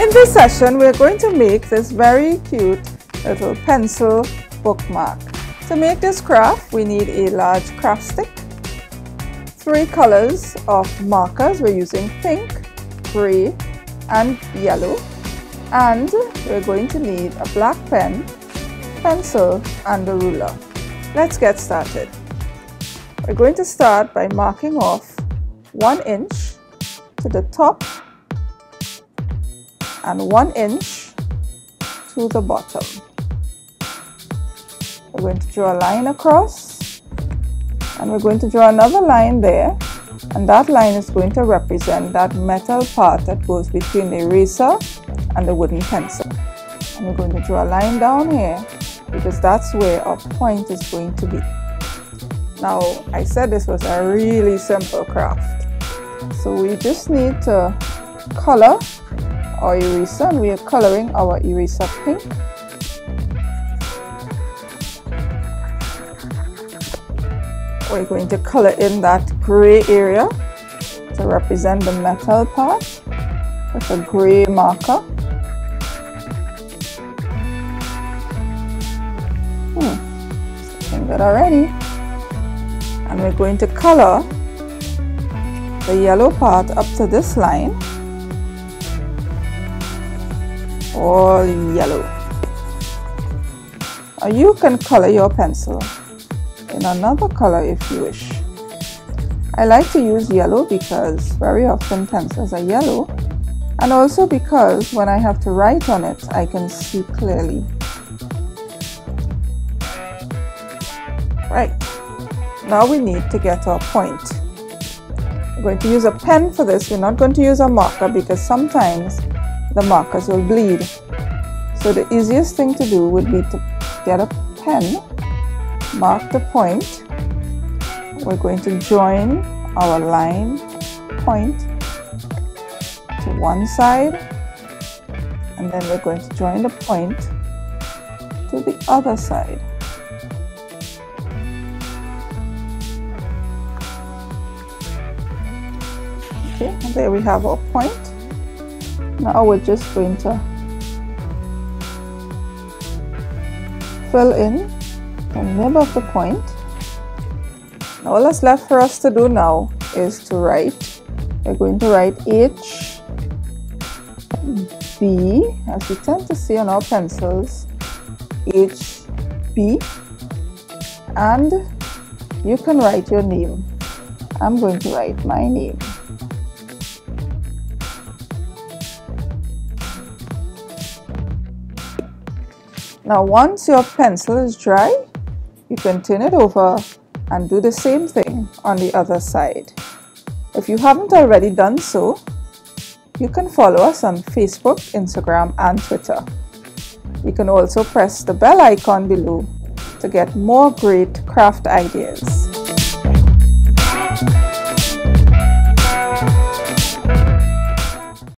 In this session, we're going to make this very cute little pencil bookmark. To make this craft, we need a large craft stick, 3 colors of markers. We're using pink, gray, and yellow. And we're going to need a black pen, pencil, and a ruler. Let's get started. We're going to start by marking off 1 inch to the top and 1 inch to the bottom. We're going to draw a line across, and we're going to draw another line there, and that line is going to represent that metal part that goes between the eraser and the wooden pencil. And we're going to draw a line down here because that's where our point is going to be. Now, I said this was a really simple craft, so we just need to color our eraser, and we are coloring our eraser pink. We're going to color in that gray area to represent the metal part with a gray marker. Looking good already. And we're going to color the yellow part up to this line, all yellow. Or you can color your pencil in another color if you wish. I like to use yellow because very often pencils are yellow, and also because when I have to write on it, I can see clearly. Right, now we need to get our point. We're going to use a pen for this. We're not going to use a marker because sometimes the markers will bleed. So the easiest thing to do would be to get a pen, mark the point. We're going to join our line point to one side, and then we're going to join the point to the other side. Okay, and there we have our point. Now we're just going to fill in the nib of the point. Now all that's left for us to do now is to write. We're going to write H, B, as we tend to see on our pencils, H, B, and you can write your name. I'm going to write my name. Now once your pencil is dry, you can turn it over and do the same thing on the other side. If you haven't already done so, you can follow us on Facebook, Instagram, and Twitter. You can also press the bell icon below to get more great craft ideas.